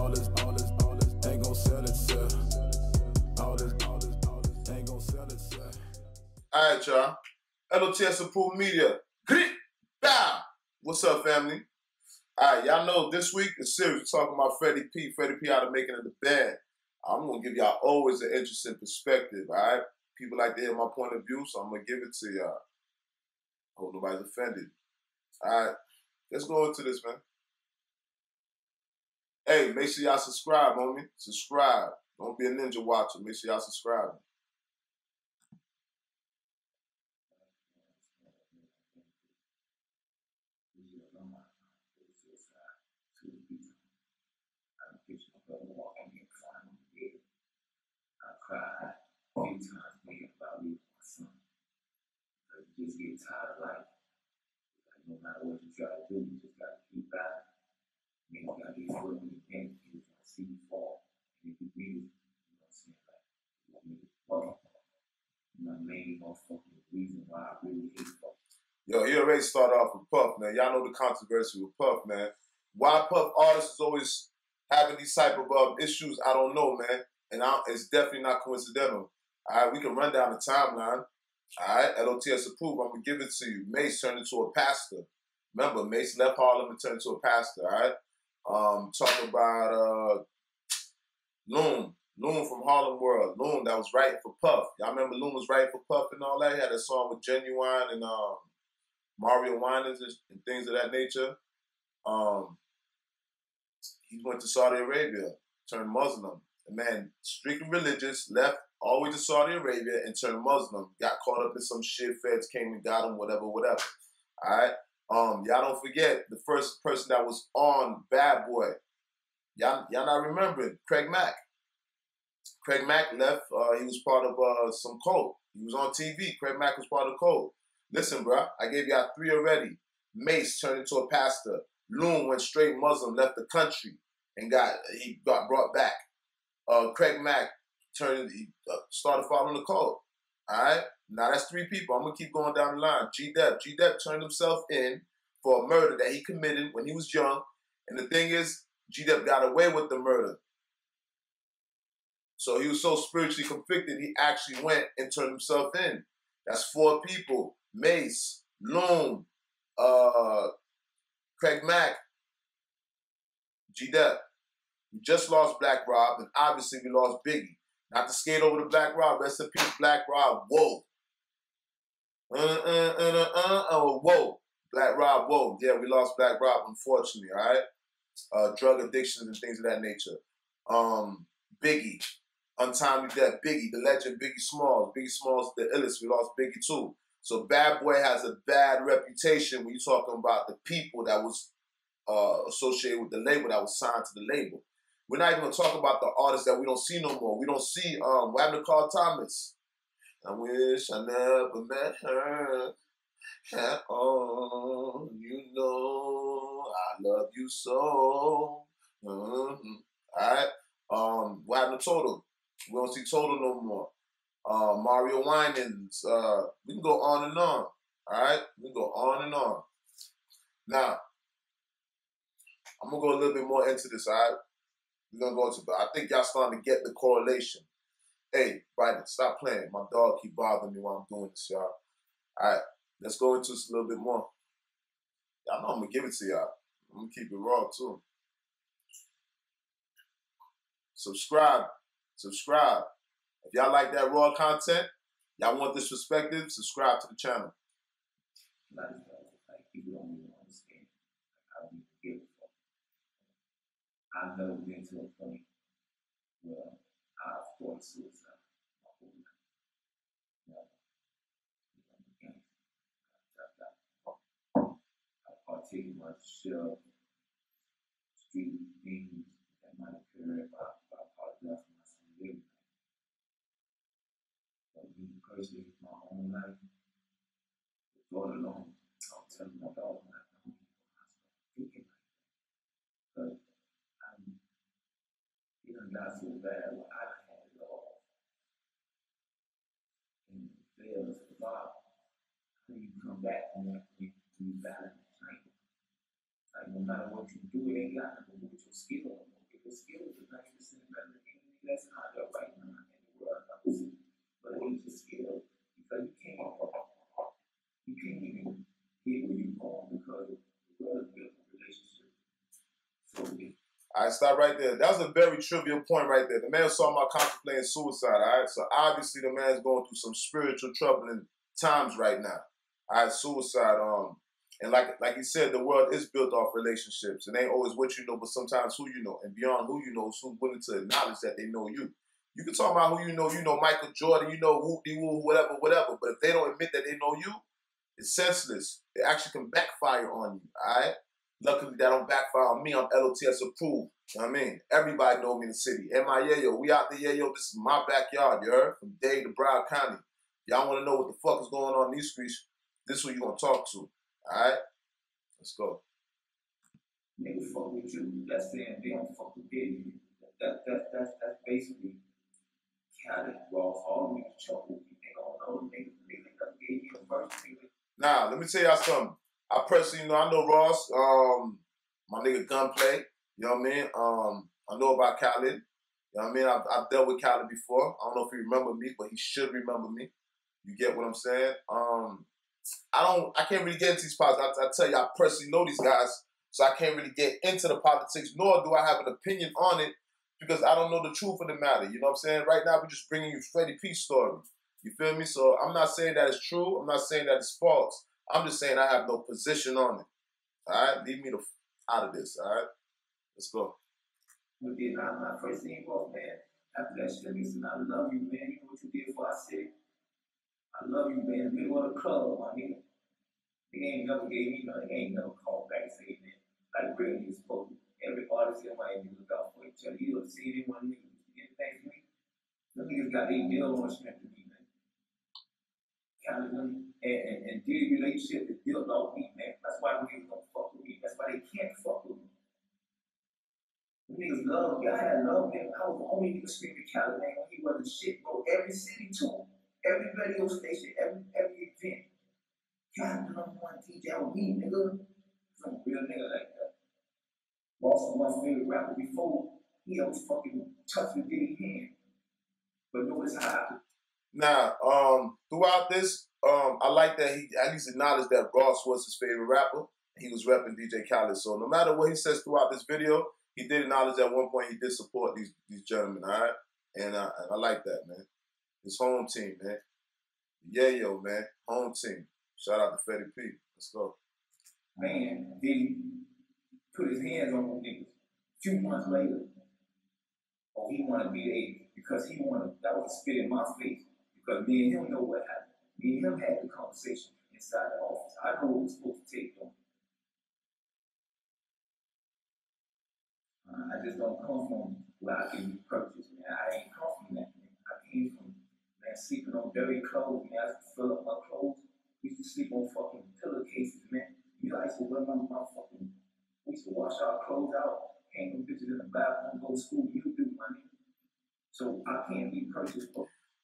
ain't gon' sell itself. All this ain't gon' sell itself. Alright, y'all. L.O.T.S approved media. Grit! Bow! What's up, family? Alright, y'all know this week is serious. We're talking about Freddy P. Freddy P out of making it the band. I'm gonna give y'all always an interesting perspective, alright? People like to hear my point of view, so I'm gonna give it to y'all. Hope nobody's offended. Alright, let's go into this, man. Hey, make sure y'all subscribe, homie. Subscribe. Don't be a ninja watcher. Make sure y'all subscribe. I cried a few times thinking about leaving my son. Because you just get tired of life. Like, no matter what you try to do, you just got to keep back. And you got to get foot on your neck. You just got to see you fall. And if you beat it, you know what I'm saying? Like, you fucking my main motherfucking reason why I really hate fucking. Yo, he already started off with Puff, man. Y'all know the controversy with Puff, man. Why Puff artists is always having these type of issues, I don't know, man. And it's definitely not coincidental. All right, we can run down the timeline. All right, L.O.T.S approved. I'm going to give it to you. Mace turned into a pastor. Remember, Mace left Harlem and turned into a pastor, all right? Talk about Loon from Harlem World. Loon, that was writing for Puff. Y'all remember Loon was writing for Puff and all that? He had a song with Genuine and Mario Winans and things of that nature. He went to Saudi Arabia, turned Muslim. The man, strictly religious, left all the way to Saudi Arabia and turned Muslim. Got caught up in some shit. Feds came and got him, whatever. All right. Y'all don't forget the first person that was on BadBoy. Y'all not remembering Craig Mack. Craig Mack left. He was part of some cult. He was on TV. Craig Mack was part of the cult. Listen, bro, I gave y'all 3 already. Mace turned into a pastor. Loon went straight Muslim, left the country, and got brought back. Craig Mack started following the cult. All right, now that's 3 people. I'm gonna keep going down the line. G-Dep turned himself in for a murder that he committed when he was young, and the thing is, G-Dep got away with the murder. So he was so spiritually convicted, he actually went and turned himself in. That's 4 people: Mace, Loon, Craig Mack, G-Dep. We just lost Black Rob, and obviously we lost Biggie. Not to skate over to Black Rob. Rest in peace, Black Rob. Whoa. Whoa. Black Rob, whoa. Yeah, we lost Black Rob, unfortunately, all right? Drug addictions and things of that nature. Biggie. Untimely death. Biggie, the legend Biggie Smalls. Biggie Smalls, the illest. We lost Biggie too. So BadBoy has a bad reputation when you're talking about the people that was associated with the label, that was signed to the label. We're not even going to talk about the artists that we don't see no more. We don't see, what happened to Carl Thomas? I wish I never met her at all. You know I love you so. All right. What happened to Total? We don't see Total no more. Mario Winans. We can go on and on. All right. We can go on and on. Now, I'm going to go a little bit more into this, all right? We're going to go into, but I think y'all starting to get the correlation. Hey, Biden, stop playing. My dog keep bothering me while I'm doing this, y'all. All right, let's go into this a little bit more. Y'all know I'm going to give it to y'all. I'm going to keep it raw, too. Subscribe. If y'all like that raw content, y'all want this perspective, subscribe to the channel. Like people don't even understand how we give a fuck. I've never been to a point where I've thought suicide my whole life. I've partaken much street things that might occur if I apologize for my son living. But me personally, my own life, the thought alone, I'll tell my dog when I don't even start thinking like that. But it done got so bad where I had it all. And it fails to survive. How do you come back from that point to be battling the train? Like, no matter what you do, it ain't got nothing to do with your skill. your skills are 90% better than anything that's out there right now in the world. But it ain't your skill because you can't even get where you're going because the world is built on relationships. So All right, stop right there. That was a very trivial point right there. The man was talking about contemplating suicide, all right? So obviously the man's going through some spiritual troubling times right now. All right, suicide. And like he said, the world is built off relationships. It ain't always what you know, but sometimes who you know. And beyond who you know is who's willing to acknowledge that they know you. You can talk about who you know Michael Jordan, you know whoop-de-woo, whatever. But if they don't admit that they know you, it's senseless. It actually can backfire on you, all right? Luckily, that don't backfire on me. I'm L.O.T.S approved. You know what I mean? Everybody know me in the city. And my yayo, we out there, yayo. This is my backyard, you heard? From Dade to Broward County. Y'all want to know what the fuck is going on in these streets? This is who you going to talk to, all right? Let's go. niggas fuck with you. That's saying they don't fuck with Diddy. That's basically Cali, Ross, all niggas trouble. They don't know niggas gave you a first nigga. Nah, let me tell y'all something. I personally, I know Ross, my nigga Gunplay, you know what I mean? I know about Khaled, you know what I mean? I've dealt with Khaled before. I don't know if he remember me, but he should remember me. You get what I'm saying? I can't really get into these politics. I tell you, I personally know these guys, so I can't really get into the politics, nor do I have an opinion on it, because I don't know the truth of the matter. You know what I'm saying? Right now, we're just bringing you Freddy P's story. You feel me? So I'm not saying that it's true. I'm not saying that it's false. I'm just saying I have no position on it. All right? Leave me out of this. All right? Let's go. But then my first thing was, man, after that shit, listen, I love you, man. You know what you did for our city? I love you, man. In the middle of the club, my nigga. They ain't never gave me nothing. They ain't never called back and said, man, like Brady is supposed to. Every artist in Miami look out for each other. You don't see anyone niggas get things to me. Them niggas got their deal on strength to me, man. Kind of them and their relationship is built off me, man. That's why niggas don't fuck with me. That's why they can't fuck with me. Them niggas love me. I had love, man. I was the only nigga screaming Cali, man, when he wasn't shit, bro. Every city too. Every radio station, every event. God, the number one DJ with me, nigga. I'm a real nigga like that. Boss was my favorite rapper before. He was fucking tough with Diddy hand. But notice how Now, throughout this, I like that he at least acknowledged that Ross was his favorite rapper. He was repping DJ Khaled. So no matter what he says throughout this video, he did acknowledge at one point he did support these gentlemen, all right? And I like that, man. His home team, man. Yeah, yo, man. Home team. Shout out to Freddy P. Let's go. man, Diddy put his hands on them niggas. A few months later, oh, he wanted to be there because he wanted, that was a spit in my face. Because me and him know what happened. Me and him had the conversation inside the office. I know what was supposed to take them. I just don't come from where I can be purchased, man. I ain't come from that, man. I came from, man, sleeping on dirty clothes, man. I used to fill up my clothes. We used to sleep on fucking pillowcases, man. You know, I used to wear my fucking, we used to wash our clothes out, hang them bitches in the bathroom, go to school. You do, money. So I can't be purchased.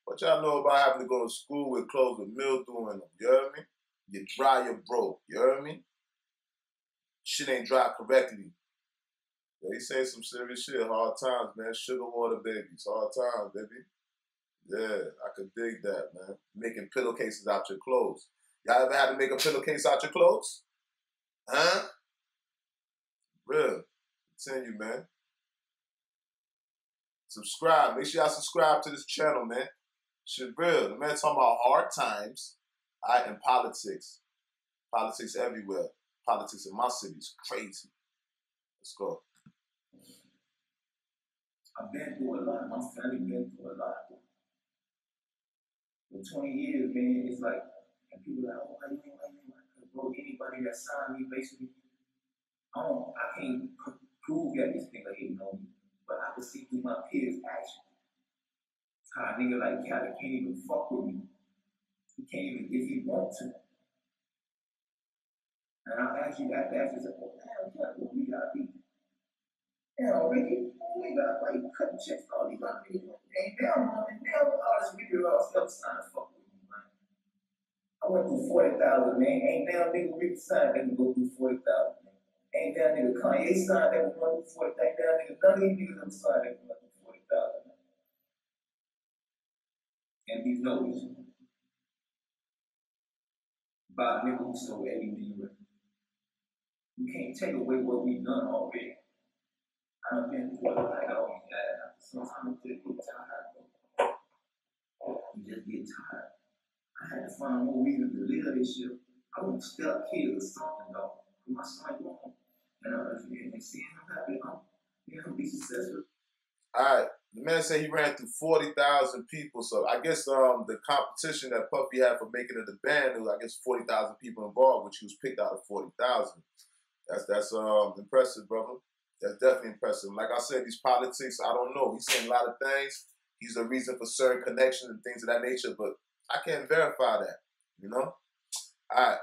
What y'all know about having to go to school with clothes with mildew in them? You heard me? You dry, you're broke. You heard me? Shit ain't dry correctly. Yeah, he saying some serious shit. Hard times, man. Sugar water babies. Hard times, baby. Yeah, I could dig that, man. Making pillowcases out your clothes. Y'all ever had to make a pillowcase out your clothes? Huh? Real. Continue, man. Subscribe. Make sure y'all subscribe to this channel, man. Shit real. The man talking about hard times, and politics. Politics everywhere. Politics in my city is crazy. Let's go. I've been through a lot. My family been through a lot. For 20 years, man, it's like, and people are like, oh, why you ain't, bro, anybody that signed me, basically, I can't prove that this nigga hating on me, but I can see through my peers' actions. How a nigga like Cali can't even fuck with me. He can't even, if he want to. And I'll ask you that, that's just like, oh, damn, what we gotta be. Damn, Ricky, we got like cutting checks, all these other niggas. Ain't down on it, now all this Ricky Ross help sign fuck with me, man. I went through 40,000, man. Ain't now nigga Ricky sign, they can go through 40,000, man. Ain't down nigga Kanye signed that one for $40,000 down nigga. None of these niggas done signed that one for $40,000. And these notice by a nigga who sold $80 million. You can't take away what we've done already. I've been through a lot. I always had. Sometimes you just get tired, bro. You just get tired. I had to find more reasons to live this shit. I want to step kids or something, though. My son wrong. And seeing him happy, I'm be successful. All right. The man said he ran through 40,000 people. So I guess the competition that Puffy had for making it the band, there was, I guess, 40,000 people involved, which he was picked out of 40,000. That's impressive, brother. That's definitely impressive. Like I said, these politics, I don't know. He's saying a lot of things. He's the reason for certain connections and things of that nature, but I can't verify that, you know? All right.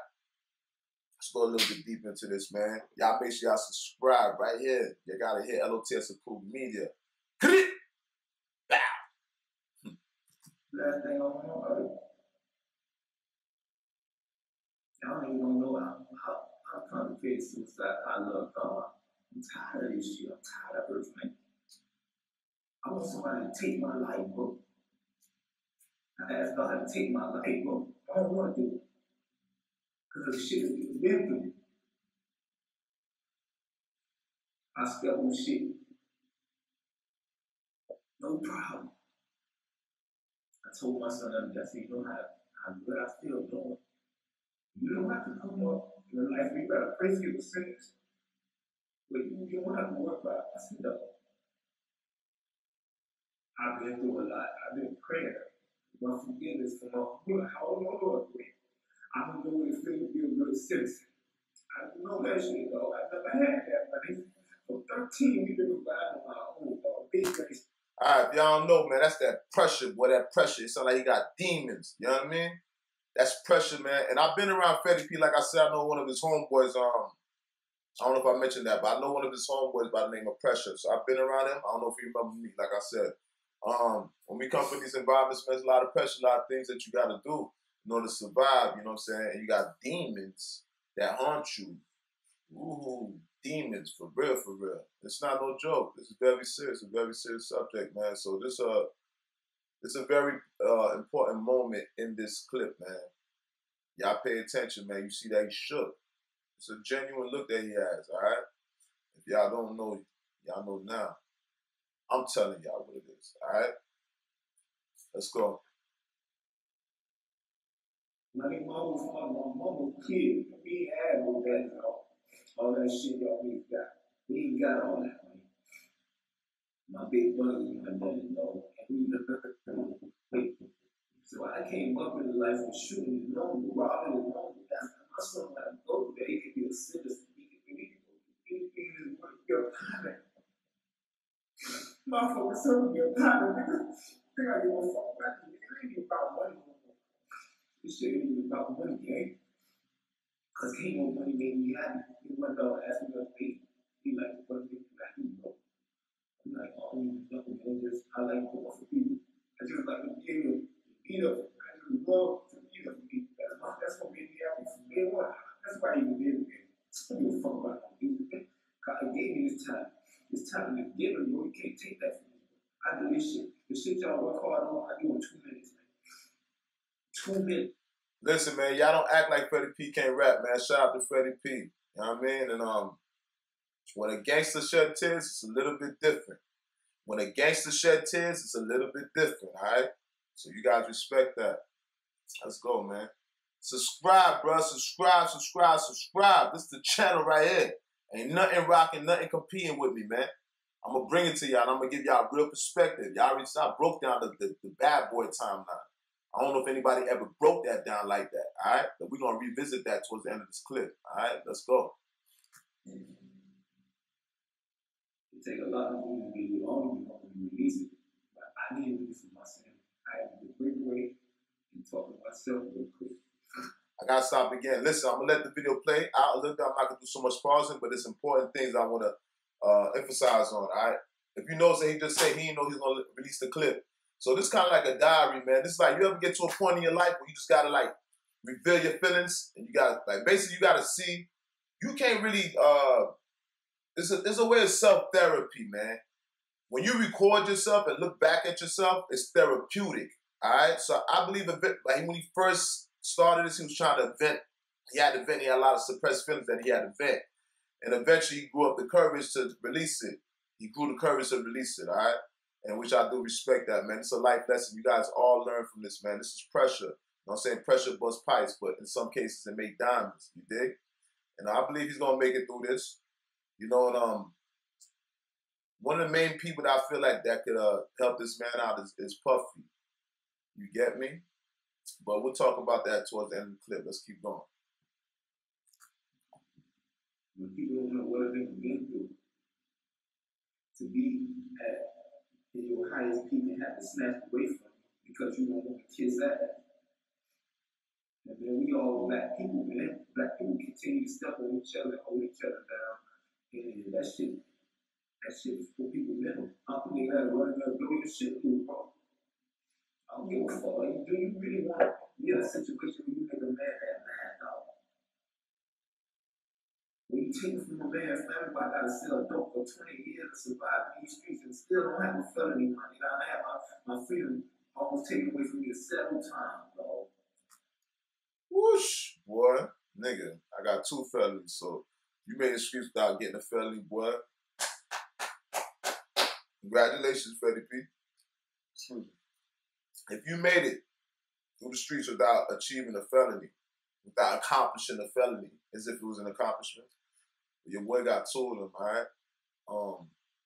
Let's go a little bit deep into this, man. Y'all make sure y'all subscribe right here. You got to hit L.O.T.S Approved Media. Bow. Last thing I want to know about it, y'all don't even know how complicated suicide. I love God. I'm tired of this shit. I'm tired of everything. I want somebody to take my life, bro. I asked God to take my life, bro. I don't want to do it. Because of the shit that we've been through. I step on shit. No problem. I told my son the other day, I said, you know how good I feel doing. You don't have to come up in your life. You got to pray for your sins. But you don't have to worry about it. I said, no. I've been through a lot. I've been praying. My forgiveness from how long I don't know what it feels to be a good citizen. I don't know that shit, though. I never had that, buddy. From 13, we've been riding on my own, dog. Big place. All right, if y'all don't know, man, that's that pressure, boy, that pressure. It sounds like he got demons, you know what I mean? That's pressure, man. And I've been around Freddy P, like I said, I know one of his homeboys, I don't know if I mentioned that, but I know one of his homeboys by the name of Pressure. So I've been around him. I don't know if you remember me, like I said. When we come from these environments, man, there's a lot of pressure, a lot of things that you got to do in order to survive, you know what I'm saying? And you got demons that haunt you. Ooh, demons, for real, for real. It's not no joke. This is very serious, a very serious subject, man. So this it's a very important moment in this clip, man. Y'all pay attention, man. You see that he shook. It's a genuine look that he has, all right? If y'all don't know, y'all know now. I'm telling y'all what it is, all right? Let's go. My mama kid, we had all that, all that shit y'all niggas got. We ain't got all that, man. My big brother was my daddy, though. So I came up in life with shooting alone, robbing alone. That's my son got to go there. He could be a citizen. He could be your partner. My fucking son be a partner, nigga. Think I give a fuck about you. It ain't even about money no more. This shit ain't even about money, gang. Cause he no money made me happy. He went down and asked me to pay. He like, what do you do, bro? I'm like, oh, you fucking just, I like going for people. I just like to be able to beat up. I just love to beat up people. That's what made me happy from day one. That's why I even did it. I don't give a fuck about it. God gave me this time. This time to give it, bro. You can't take that from me. I do this shit. The shit y'all work hard on, I do in 2 minutes, man. 2 minutes. Listen, man, y'all don't act like Freddy P can't rap, man. Shout out to Freddy P. You know what I mean? And when a gangster shed tears, it's a little bit different. When a gangster shed tears, it's a little bit different, all right? So you guys respect that. Let's go, man. Subscribe, bro. Subscribe. This is the channel right here. Ain't nothing rocking, nothing competing with me, man. I'm going to bring it to y'all, and I'm going to give y'all a real perspective. Y'all already saw I broke down the BadBoy timeline. I don't know if anybody ever broke that down like that, all right? But we're going to revisit that towards the end of this clip, all right? Let's go. It take a lot of people to get you on and release it. But I need to do this for myself. I have to break away and talk to myself real quick. I got to stop again. Listen, I'm going to let the video play. I'm not going to do so much pausing, but it's important things I want to emphasize on, all right? If you notice that he just said he didn't know he was going to release the clip. So this is kind of like a diary, man. This is like you ever get to a point in your life where you just got to, like, reveal your feelings. And you got to, like, basically you got to see. You can't really it's a way of self-therapy, man. When you record yourself and look back at yourself, it's therapeutic. All right. So I believe like when he first started this, he was trying to vent. He had to vent. He had a lot of suppressed feelings that he had to vent. And eventually he grew up the courage to release it. He grew the courage to release it, all right? And which I do respect that, man. It's a life lesson. You guys all learn from this, man. This is pressure. You know what I'm saying? Pressure busts pipes, but in some cases it make diamonds. You dig? And I believe he's gonna make it through this. You know, and one of the main people that I feel like that could help this man out is Puffy. You get me? But we'll talk about that towards the end of the clip. Let's keep going. When people don't know what they've been through, to be in your highest peak and have to snatch away from you because you don't want to kiss ass. And then we all black people, man. Black people continue to step on each other, hold each other down. And that shit is for people mental. I'm thinking that running up, blow your shit through, bro. I don't give a fuck. Like, do you really want to be in a situation where you make a man that mad, dog? When you take it from a man's family, I gotta sell dope for 20 years to survive in these streets and still don't have a felony money. I have my freedom almost taken away from me several times, dog. Whoosh, boy. Nigga, I got 2 felonies, so you made the streets without getting a felony, boy. Congratulations, Freddy P. Excuse me. If you made it through the streets without achieving a felony, without accomplishing a felony, as if it was an accomplishment, your boy got 2 of them, all right?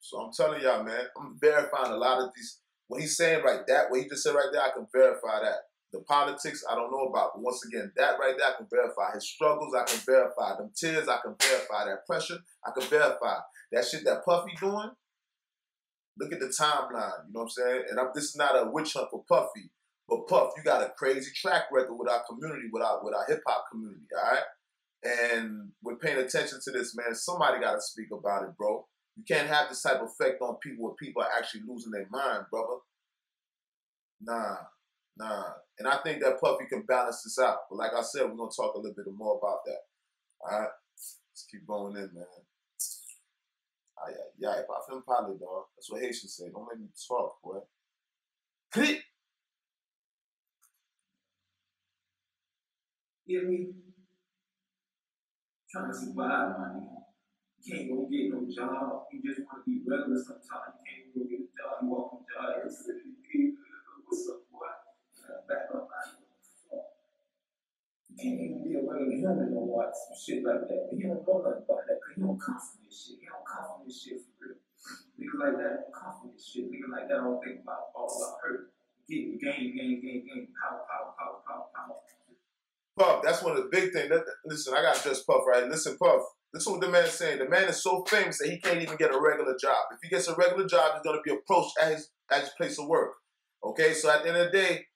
So I'm telling y'all, man, I'm verifying a lot of these. What he's saying right there, what he just said right there, I can verify that. The politics, I don't know about. But once again, that right there, I can verify. His struggles, I can verify. Them tears, I can verify. That pressure, I can verify. That shit that Puffy doing, look at the timeline, you know what I'm saying? And this is not a witch hunt for Puffy, but Puff, you got a crazy track record with our community, with our hip-hop community, all right? And we're paying attention to this, man. Somebody got to speak about it, bro. You can't have this type of effect on people where people are actually losing their mind, brother. Nah. And I think that Puffy can balance this out. But like I said, we're going to talk a little bit more about that. All right? Let's keep going in, man. Yeah, I feel probably, dog. That's what Haitians say. Don't make me talk, boy. Click. You hear me? Trying to survive, man. You can't go get no job. You just want to be regular sometimes. You can't even go get a job. You walk on the job. What's up, boy? Back up, man. You can't even be a regular human no more. Some shit like that. But you don't know nothing about that because you don't come from this shit. You don't come from this shit for real. Niggas like that don't come from this shit. Niggas like that don't think about all about hurt. Getting game. Power. Puff, that's one of the big things. Listen, I got to address Puff, right? Listen, Puff, listen what the man's saying. The man is so famous that he can't even get a regular job. If he gets a regular job, he's going to be approached at his place of work. Okay, so at the end of the day,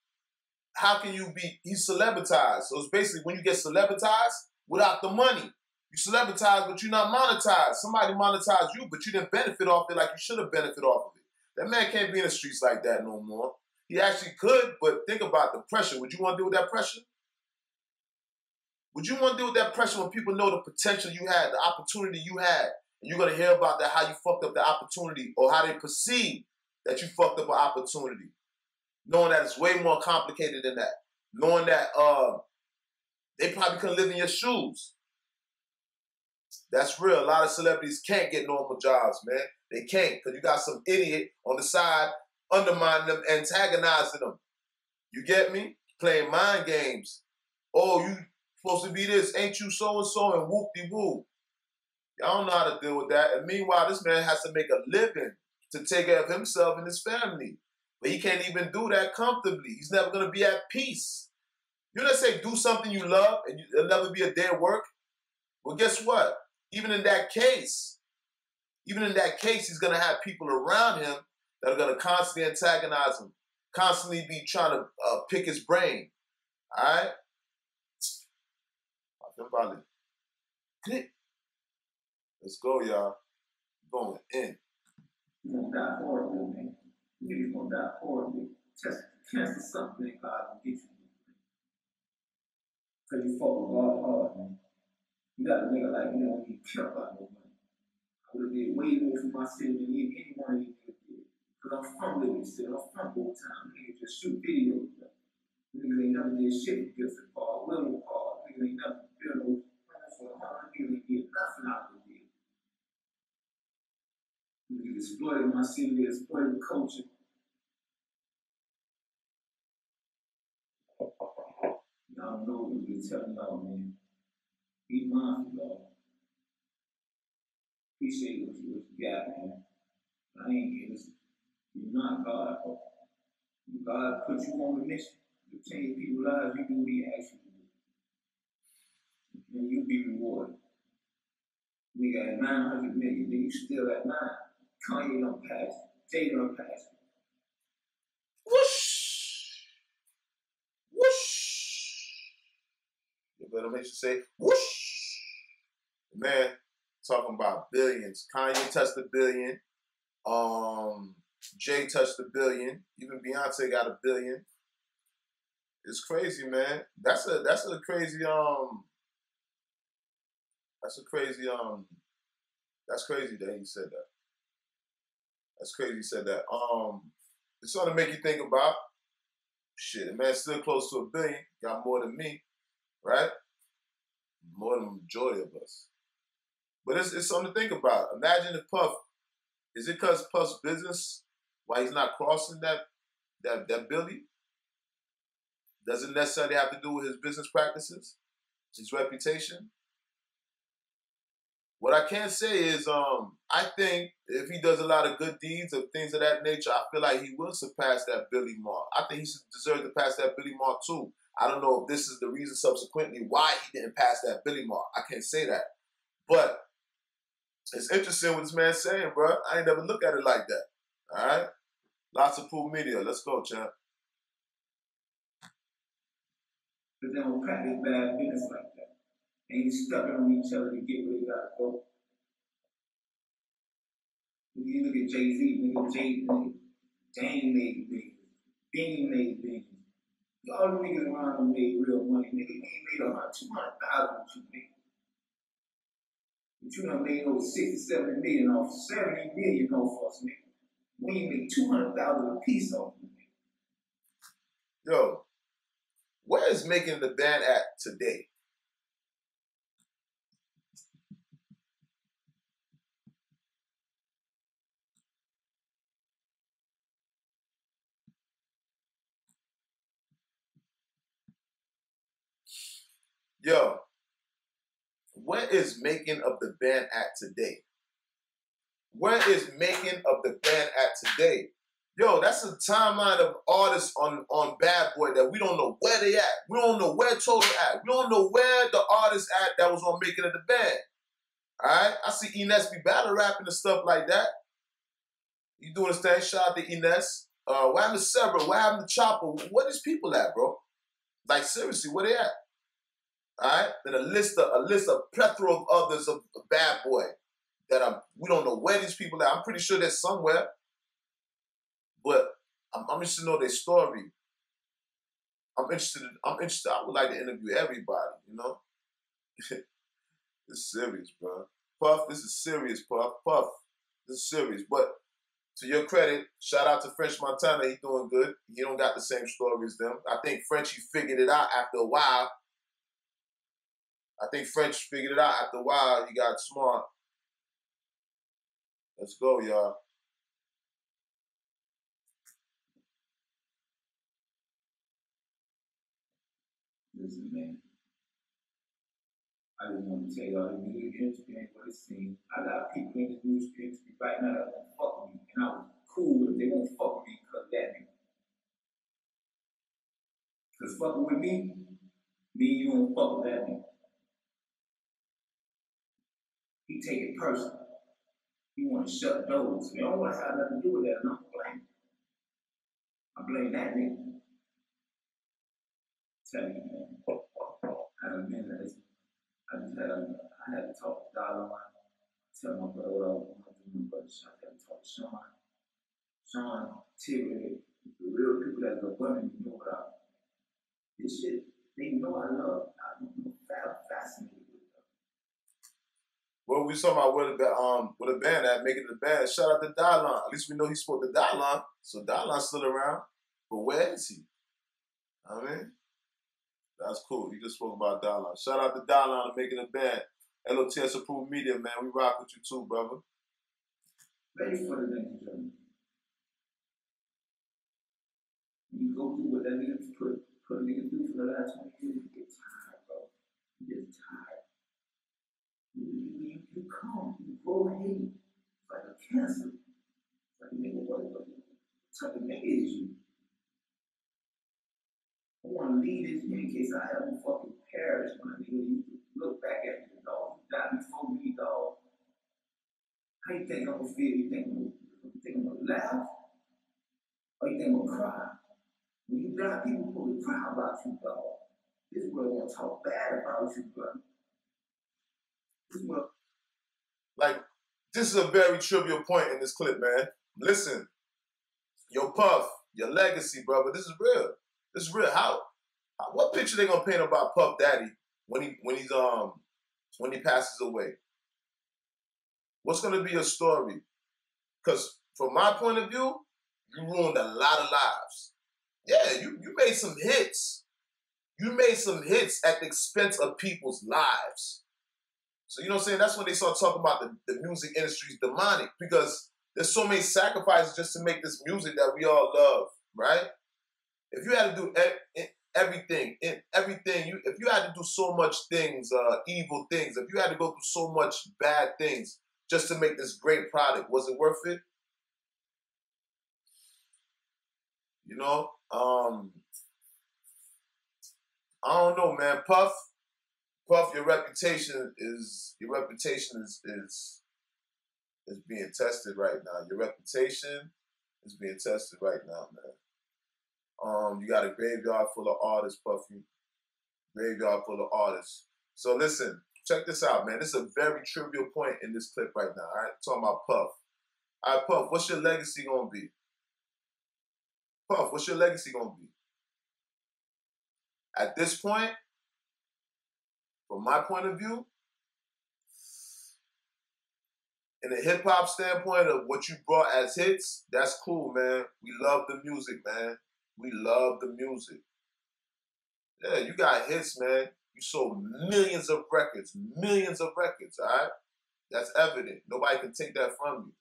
how can you be, he's celebritized. So it's basically when you get celebritized without the money. You celebritized, but you're not monetized. Somebody monetized you, but you didn't benefit off it like you should have benefited off of it. That man can't be in the streets like that no more. He actually could, but think about the pressure. Would you want to deal with that pressure? Would you want to deal with that pressure when people know the potential you had, the opportunity you had, and you're going to hear about that, how you fucked up the opportunity or how they perceive that you fucked up an opportunity? Knowing that it's way more complicated than that. Knowing that they probably couldn't live in your shoes. That's real. A lot of celebrities can't get normal jobs, man. They can't because you got some idiot on the side undermining them, antagonizing them. You get me? Playing mind games. Oh, you supposed to be this, ain't you so-and-so, and whoop-de-whoop. Y'all don't know how to deal with that. And meanwhile, this man has to make a living to take care of himself and his family. But he can't even do that comfortably. He's never going to be at peace. You know they say do something you love and it'll never be a day of work? Well, guess what? Even in that case, he's going to have people around him that are going to constantly antagonize him, constantly be trying to pick his brain. All right? Let's go, y'all. Going in. You're going to die horribly, man. You're going to die horribly. Cancer something God will get you. Because you fuck with God hard, man. You got a nigga like me, don't even care about no money. I would have way more for my city than any one of these niggas did. Because I'm from Liberty City, I'm from Old Town. Niggas just shoot videos. Niggas ain't never did shit for Gibson Park, Willow Park. Niggas ain't never built no homes for the home. Niggas ain't did nothing out of it. Niggas exploited my city, they exploited the culture. Y'all know what we telling y'all, man. Be mindful, y'all. Appreciate what you got, man. I ain't here. You're not God. God put you on a mission to change people's lives. You do what He asks you to do. And you'll be rewarded. Nigga at 900 million, nigga, you still at 9. Kanye don't pass. Jay don't pass. Whoosh! Whoosh! You better make sure say whoosh! Man, talking about billions. Kanye touched $1 billion. Jay touched $1 billion. Even Beyonce got $1 billion. It's crazy, man. That's a crazy that's crazy that he said that. That's crazy he said that. It's something to make you think about. Shit, the man's still close to $1 billion. Got more than me, right? More than the majority of us. But it's something to think about. Imagine if Puff, is it because Puff's business, why he's not crossing that billion? Doesn't necessarily have to do with his business practices, his reputation. What I can say is, I think if he does a lot of good deeds or things of that nature, I feel like he will surpass that Billy mark. I think he deserves to pass that Billy mark too. I don't know if this is the reason subsequently why he didn't pass that Billy mark. I can't say that. But it's interesting what this man's saying, bro. I ain't never looked at it like that. All right? Lots of Pool Media. Let's go, champ. Because they don't practice bad business like that. They ain't stepping on each other to get where they gotta go. When you look at Jay-Z, nigga, Jane made billions. Bean made billions. All the niggas around them made real money. Nigga, he made 200,000 what you made. But you done made over 60, 70 million off, 70 million off us, nigga. We ain't made 200,000 a piece off you, nigga. Yo, where is Making the Band at today? Yo, where is Making of the Band at today? Where is Making of the Band at today? Yo, that's a timeline of artists on BadBoy that we don't know where they at. We don't know where Total at. We don't know where the artist at that was on Making of the Band. Alright? I see Ines be battle rapping and stuff like that. You doing this thing? Shout out to Ines. What happened to Sebra? What happened to Chopper? Where these people at, bro? Like, seriously, where they at? Alright? Then a list of plethora of others of BadBoy that we don't know where these people at. I'm pretty sure they're somewhere. But I'm interested to know their story. I'm interested. I would like to interview everybody, you know? It's serious, bro. Puff, this is serious, Puff. Puff, this is serious. But to your credit, shout out to French Montana. He's doing good. He don't got the same story as them. I think French, he figured it out after a while. He got smart. Let's go, y'all. Listen, man. I just want to tell y'all, the music industry ain't what it seems. I got people in the music industry right now that won't fuck with me. And I was cool if they won't fuck with me because of that nigga. Because fucking with me, you don't fuck with that nigga. He take it personal. He want to shut doors. He don't want to have nothing to do with that, and I'm blaming. I blame that nigga. Tell you, man. I done been there. I had to talk to Dollar. Tell my brother what I want to do. But I had to talk to Sean, Terry, the real people that go running, you know what this shit, they know I love. I'm fascinated with them. Well, we talking about where the band at, making the band. Shout out to Dylon. At least we know he spoke to Dylon, so Dylon's still around. But where is he? I mean, that's cool. He just spoke about Dylon. Shout out to Dylon and making the band. L.O.T.S approved media, man. We rock with you too, brother. Ready for the next journey. You go through what that nigga put a nigga through for the last 20 years, you get tired, bro. You get tired. You come, you grow hate. It's like a cancer. It's like a nigga, what type of nigga is you? I want to leave this here in case I ever fucking perish when a nigga you look back at me, dog. You died before me, dog. How you think I'm gonna feel? You think I'm gonna laugh? Or you think I'm gonna cry? When you die, people will cry about you, dog. This world gonna talk bad about you, bro. This world. Like, this is a very trivial point in this clip, man. Listen, your Puff, your legacy, brother. This is real. This is real. What picture they gonna paint about Puff Daddy when he passes away? What's gonna be your story? Because from my point of view, you ruined a lot of lives. Yeah, you made some hits. You made some hits at the expense of people's lives. So you know what I'm saying? That's when they start talking about the music industry's demonic, because there's so many sacrifices just to make this music that we all love, right? If you had to do everything, if you had to do so much things, evil things, if you had to go through so much bad things just to make this great product, was it worth it? You know, I don't know, man. Puff, your reputation is being tested right now. Your reputation is being tested right now, man. You got a graveyard full of artists, Puffy. Graveyard full of artists. So listen, check this out, man. This is a very trivial point in this clip right now, all right? Talking about Puff. All right, Puff, what's your legacy gonna be? Puff, what's your legacy gonna be? At this point, from my point of view, in a hip-hop standpoint of what you brought as hits, that's cool, man. We love the music, man. We love the music. Yeah, you got hits, man. You sold millions of records, all right? That's evident. Nobody can take that from you.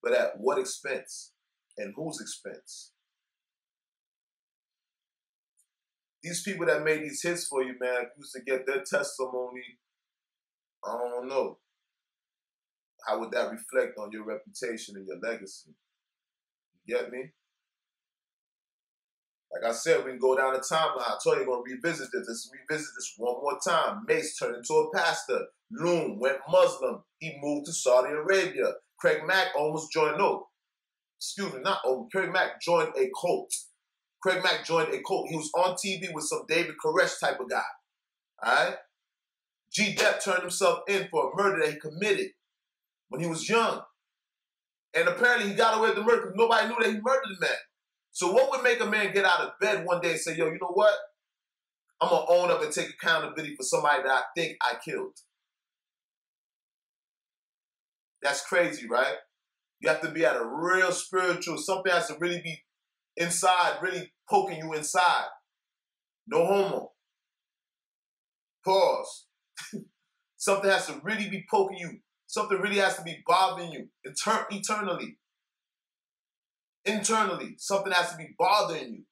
But at what expense? And whose expense? These people that made these hits for you, man, used to get their testimony. I don't know. How would that reflect on your reputation and your legacy? You get me? Like I said, we can go down the timeline. I told you we're going to revisit this. Let's revisit this one more time. Mace turned into a pastor. Loon went Muslim. He moved to Saudi Arabia. Craig Mack almost joined, Craig Mack joined a cult. Craig Mack joined a cult. He was on TV with some David Koresh type of guy. All right? G. Depp turned himself in for a murder that he committed when he was young. And apparently he got away with the murder because nobody knew that he murdered the man. So what would make a man get out of bed one day and say, yo, you know what? I'm going to own up and take accountability for somebody that I think I killed. That's crazy, right? You have to be at a real spiritual, something has to really be inside, really poking you inside. No homo. Pause. Something has to really be poking you. Something really has to be bothering you eternally. Internally, something has to be bothering you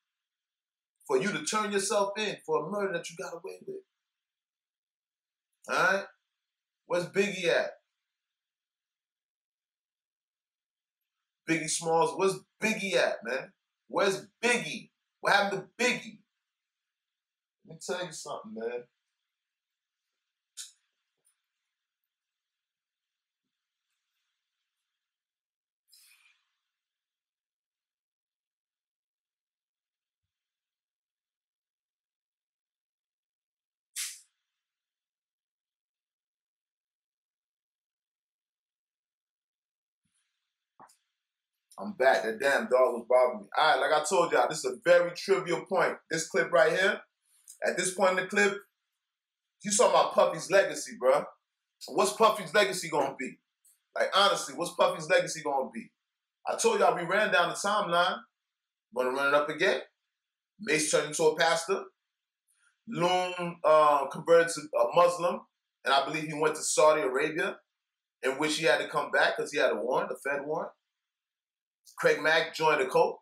for you to turn yourself in for a murder that you got away with. All right? Where's Biggie at? Biggie Smalls, where's Biggie at, man? Where's Biggie? What happened to Biggie? Let me tell you something, man. I'm back. That damn dog was bothering me. All right, like I told y'all, this is a very trivial point. This clip right here, at this point in the clip, you saw my Puffy's legacy, bro. What's Puffy's legacy gonna be? Like honestly, what's Puffy's legacy gonna be? I told y'all we ran down the timeline. Gonna run it up again. Mace turned into a pastor. Loon converted to a Muslim, and I believe he went to Saudi Arabia, in which he had to come back because he had a warrant, a Fed warrant. Craig Mack joined a cult.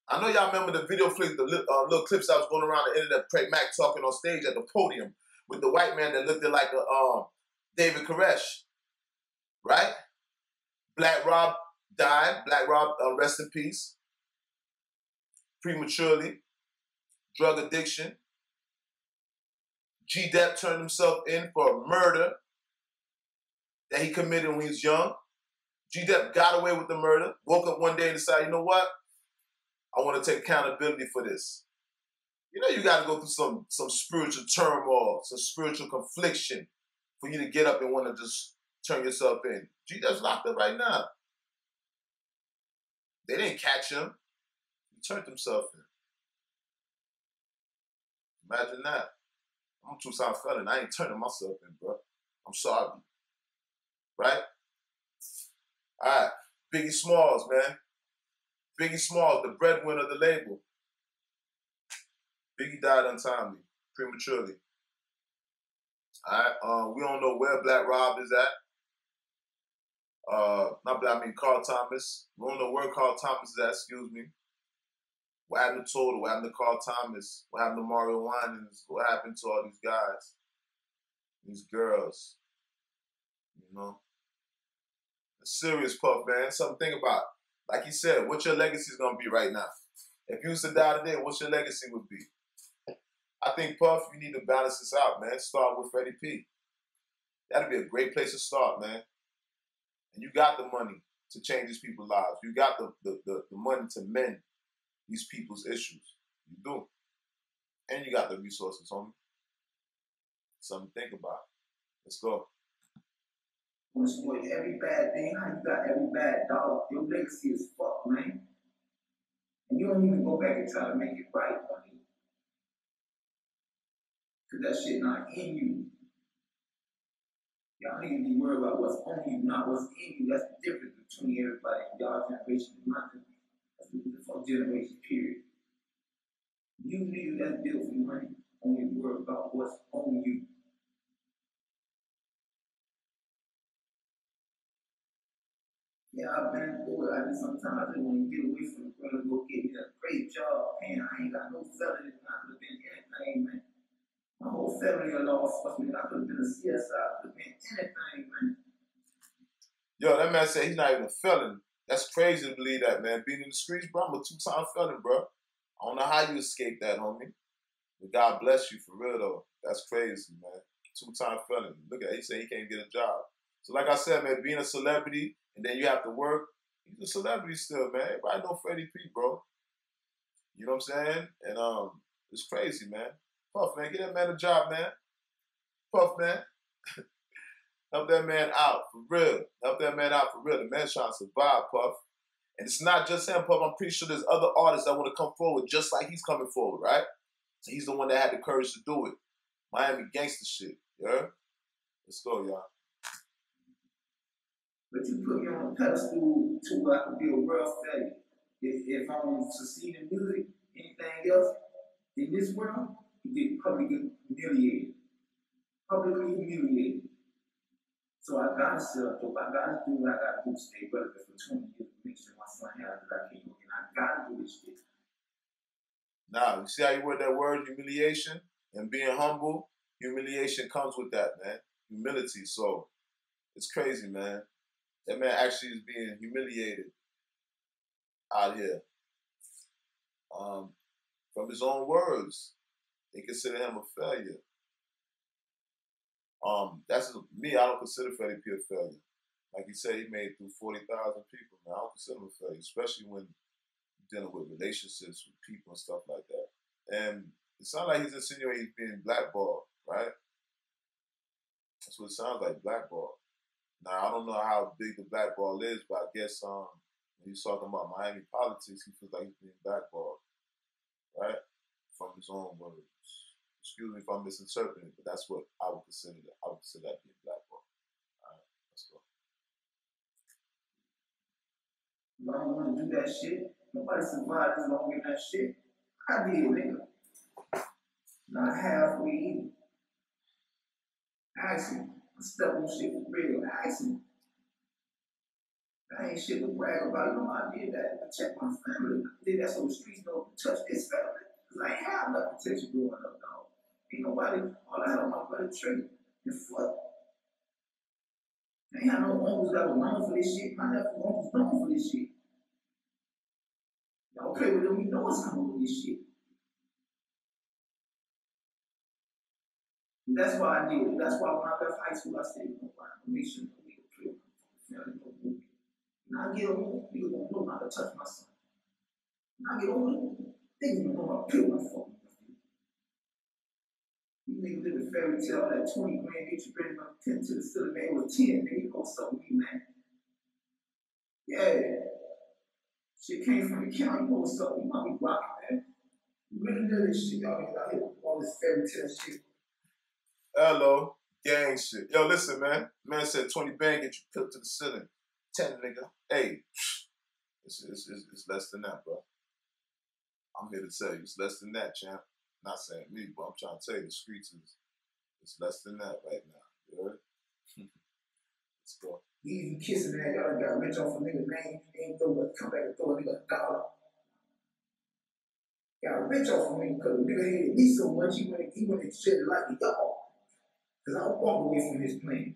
I know y'all remember the video flick, the little clips that was going around the internet. Craig Mack talking on stage at the podium with the white man that looked like a David Koresh, right? Black Rob died. Black Rob, rest in peace. Prematurely. Drug addiction. G-Dep turned himself in for a murder that he committed when he was young. G-Dep got away with the murder, woke up one day and decided, you know what? I want to take accountability for this. You know you got to go through some spiritual turmoil, some spiritual confliction for you to get up and want to just turn yourself in. G-Dep's locked up right now. They didn't catch him. He turned himself in. Imagine that. I'm a two-time felon. I ain't turning myself in, bro. I'm sorry. Right? All right. Biggie Smalls, man. Biggie Smalls, the breadwinner of the label. Biggie died untimely, prematurely. All right. We don't know where Black Rob is at. Carl Thomas. We don't know where Carl Thomas is at, excuse me. What happened to Total? What happened to Carl Thomas? What happened to Mario Winans? What happened to all these guys? These girls? You know? It's serious, Puff, man. Something to think about. Like you said, what your legacy is going to be right now. If you was to die today, what your legacy would be? I think, Puff, you need to balance this out, man. Start with Freddie P. That'd be a great place to start, man. And you got the money to change these people's lives. You got the money to mend these people's issues. You do. And you got the resources, homie. Something to think about. Let's go. You exploit every bad thing. How you got every bad dog? Your legacy is fucked, man. And you don't even go back and try to make it right, buddy. Because that shit not in you. Y'all niggas be worried about what's on you, not what's in you. That's the difference between everybody in y'all generation and my generation. That's the fuck generation, period. You niggas that's built for money only worry about what's on you. Yeah, I've been through it. Sometimes I just want to get away from the world and go get me a great job. Man, I ain't got no felony. I could have been anything, man. My whole family are lost. I could have been a CSI. I could have been anything, man. Yo, that man said he's not even a felon. That's crazy to believe that, man. Being in the streets, bro, I'm a two-time felon, bro. I don't know how you escaped that, homie. But God bless you, for real, though. That's crazy, man. Two-time felon. Look at it. He said he can't get a job. So like I said, man, being a celebrity and then you have to work, he's a celebrity still, man. Everybody know Freddie P, bro. You know what I'm saying? And it's crazy, man. Puff, man, get that man a job, man. Puff, man. Help that man out, for real. Help that man out, for real. The man's trying to survive, Puff. And it's not just him, Puff. I'm pretty sure there's other artists that want to come forward just like he's coming forward, right? So he's the one that had the courage to do it. Miami gangster shit, yeah? Let's go, y'all. But you put me on a pedestal to where I could be a world failure. If I don't succeed in music, anything else, in this world, you get publicly humiliated. Publicly humiliated. So I gotta set up, I gotta do what I gotta do to stay relevant for 20 years to make sure my son has what I can't do. And I gotta do this shit. Now, you see how you word that word, humiliation? And being humble, humiliation comes with that, man. Humility. So it's crazy, man. That man actually is being humiliated out here. From his own words, they consider him a failure. That's me. I don't consider Freddie P a failure. Like he said, he made through 40,000 people. Man, I don't consider him a failure, especially when dealing with relationships with people and stuff like that. And it sounds like he's insinuating he's being blackballed, right? That's what it sounds like, blackballed. Now, I don't know how big the blackball is, but I guess when he's talking about Miami politics, he feels like he's being blackballed, right? From his own words. Excuse me if I'm misinterpreting it, but that's what I would consider that. I would consider that being blackball. All right, let's go. You don't want to do that shit. Nobody survived this long in that shit. I did, nigga. Not halfway either. Ask him. I stuck on shit for real. Ask him. I ain't shit to brag about. You know I did that. I checked my family. I did that so the streets don't touch this family. Because I ain't have enough protection growing up, dog. Ain't nobody, all I had on my brother trigger and fuck. I ain't had no uncles that was known for this shit. My nephew uncles known for this shit. Y'all play with them, you know it's coming with this shit. And that's why I did it. That's why when I left high school, I said, you know what, make sure no nigga play with my family, no movie. And I get older, niggas don't know how to touch my son. When I get older, niggas don't know how to play with my fucking brother. You niggas live a fairy tale that 20 grand get you ready about 10 to the ceiling, man. It was 10, nigga. You gonna suck me, man. Yeah. Shit came from the county, you know what's up. You might be rocking, man. You really know this shit, y'all niggas out here with all this fairy tale shit. Hello, gang shit. Yo, listen, man. Man said 20 bang get you put to the ceiling. 10, nigga. Hey, it's less than that, bro. I'm here to tell you, it's less than that, champ. Not saying me, but I'm trying to tell you, the streets it's less than that right now. You heard? Let's go. You even kissing that, y'all got rich off a nigga name. You ain't throw but come back and throw a nigga $1. Got rich off of me because the nigga hated me so much he went and shed it like y'all. Because I walked away from his plan.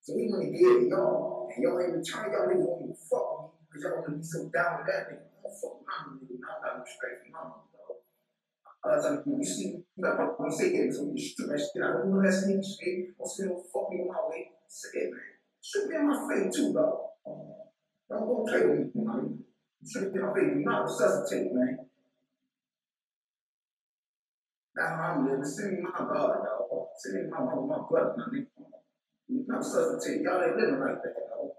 So he went and gave it y'all. And y'all ain't return, y'all niggas won't even fuck with me because y'all want to be so down with that nigga. I don't fuck with my nigga. I don't got respect for my nigga. You see, you got to say it, so you shoot that shit. I don't know that sneaky shit. Don't say no fuck me on my way. Say it, man. Shoot me in my face too, dog. Don't play with me, man. Shoot me in my face. Do not resuscitate, man. That's how I'm living. Send me my God, dog. Send me my brother, my nigga. Do not resuscitate. Y'all ain't living like that, dog.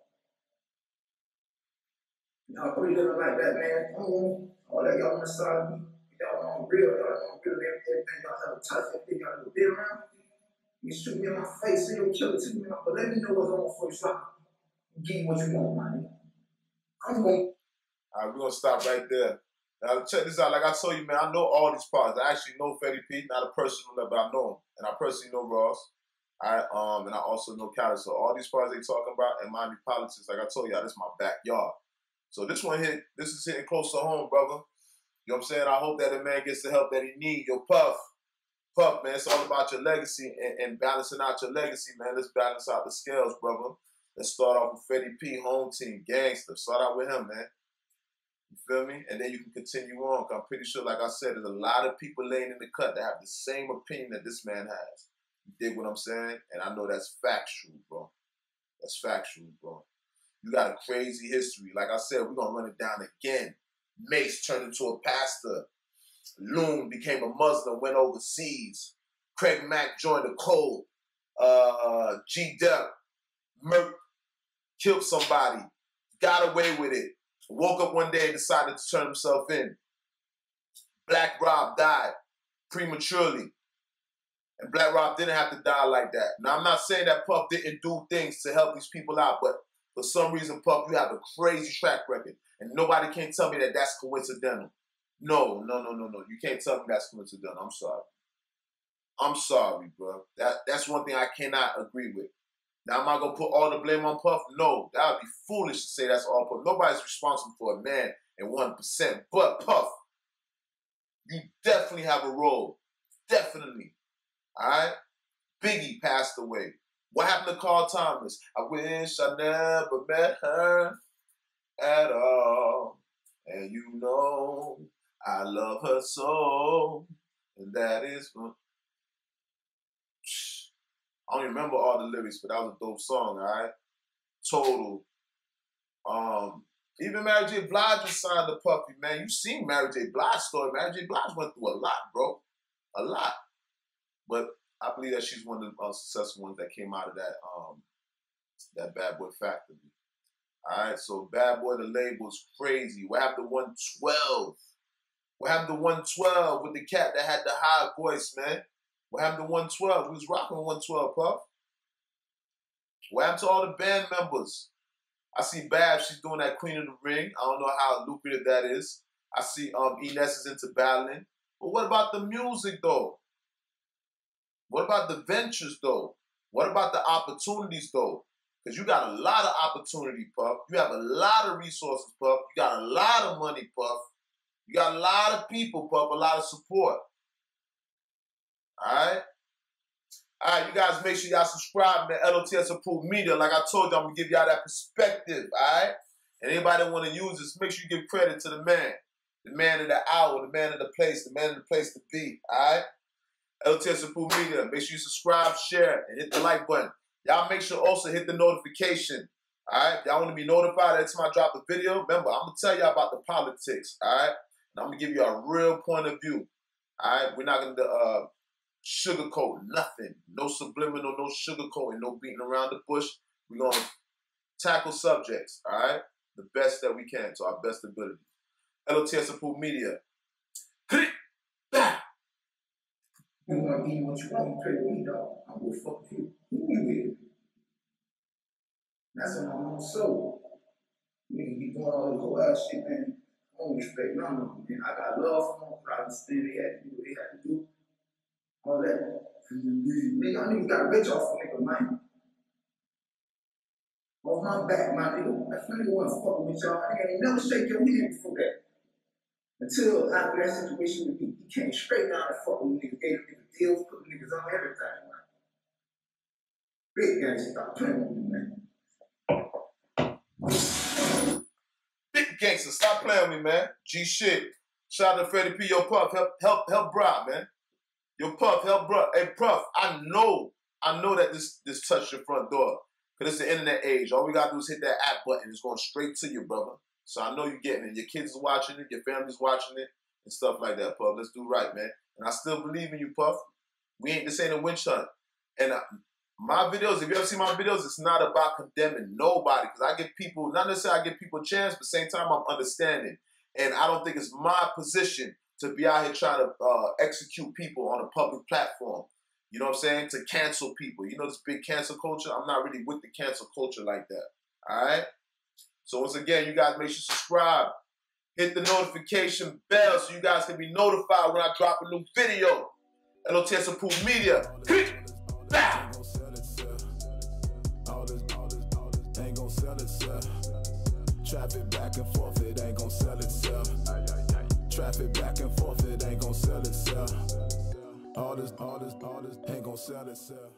Y'all really living like that, man. All that y'all on the side of me. Y'all on real, everything y'all have a touch, everything y'all have a bit around. You shoot me in my face, say you'll kill it to me, but let me know what's on first so I can give you what you want, man. I'm going. All right, we're going to stop right there. Now, check this out. Like I told you, man, I know all these parts. I actually know Freddy P, not a personal level, but I know him. And I personally know Ross. And I also know Cali. So all these parts they talking about in Miami politics, like I told y'all, this is my backyard. So this is hitting close to home, brother. You know what I'm saying? I hope that the man gets the help that he needs. Yo, Puff, man, it's all about your legacy and balancing out your legacy, man. Let's balance out the scales, brother. Let's start off with Freddy P, home team, gangster. Start out with him, man. You feel me? And then you can continue on. I'm pretty sure, like I said, there's a lot of people laying in the cut that have the same opinion that this man has. You dig what I'm saying? And I know that's factual, bro. That's factual, bro. You got a crazy history. Like I said, we're going to run it down again. Mace turned into a pastor. Loon became a Muslim, went overseas. Craig Mack joined the code. G-Dep, Merc, killed somebody. Got away with it. Woke up one day and decided to turn himself in. Black Rob died prematurely. And Black Rob didn't have to die like that. Now, I'm not saying that Puff didn't do things to help these people out, but for some reason, Puff, you have a crazy track record. And nobody can tell me that that's coincidental. No. You can't tell me that's coincidental. I'm sorry. I'm sorry, bro. That's one thing I cannot agree with. Now, am I going to put all the blame on Puff? No. That would be foolish to say that's all Puff. Nobody's responsible for a man and 1%. But Puff, you definitely have a role. Definitely. All right? Biggie passed away. What happened to Carl Thomas? I wish I never met her at all. And you know, I love her so. And that is what... I don't even remember all the lyrics, but that was a dope song, all right? Total. Even Mary J. Blige was signed to Puffy, man. You seen Mary J. Blige's story. Mary J. Blige went through a lot, bro. A lot. But I believe that she's one of the successful ones that came out of that BadBoy factory. All right, so BadBoy, the label is crazy. What happened to 112? What happened to 112 with the cat that had the high voice, man? What happened to 112? We was rocking 112, Puff. What happened to all the band members? I see Bab, she's doing that Queen of the Ring. I don't know how lucrative that is. I see Ines is into battling. But what about the music, though? What about the ventures, though? What about the opportunities, though? Because you got a lot of opportunity, Puff. You have a lot of resources, Puff. You got a lot of money, Puff. You got a lot of people, Puff, a lot of support. All right? All right, you guys make sure y'all subscribe to L.O.T.S Approved Media. Like I told you, I'm going to give y'all that perspective, all right? And anybody that want to use this, make sure you give credit to the man of the hour, the man of the place to be, all right? L.O.T.S Approved Media. Make sure you subscribe, share, and hit the like button. Y'all make sure also hit the notification, all right? Y'all want to be notified every time I drop a video? Remember, I'm going to tell y'all about the politics, all right? And I'm going to give you a real point of view, all right? We're not going to sugarcoat nothing. No subliminal, no sugarcoating, no beating around the bush. We're going to tackle subjects, all right? The best that we can to our best ability. L.O.T.S Approved Media. You want to be what you want to play with me, dog. I'm going to fuck you. Who you with? That's on my own soul. You ain't be doing all this whole ass shit, man. I don't respect none of them, man. I got love for them, but I understand they had to do what they had to do. All that. Nigga, I niggas got rich off of nigga money. Off my back, my nigga. That nigga want to fuck with y'all. Nigga ain't never shake your hand before that. Until after that situation with me, he came straight down and fuck with niggas, gave niggas deals, put niggas on everything, man. Big gangster, stop playing with me, man. Big gangster, stop playing with me, man. G shit. Shout out to Freddy P. Yo, Puff, help Brock, man. Yo, Puff, help Brock. Hey, Puff, I know that this touched your front door. Because it's the internet age. All we got to do is hit that app button. It's going straight to you, brother. So I know you're getting it. Your kids are watching it. Your family's watching it. And stuff like that, Puff. Let's do right, man. And I still believe in you, Puff. This ain't a witch hunt. And my videos, if you ever see my videos, it's not about condemning nobody. Because I give people, not necessarily I give people a chance, but at the same time, I'm understanding. And I don't think it's my position to be out here trying to execute people on a public platform. You know what I'm saying? To cancel people. You know this big cancel culture? I'm not really with the cancel culture like that. All right? So once again, you guys make sure you subscribe. Hit the notification bell so you guys can be notified when I drop a new video. L.O.T.S Approved Media. Ain't gon' sell itself. Traffic back and forth, it ain't gon' sell itself. Traffic back and forth, it ain't gon' sell itself. All this ain't gon' sell itself.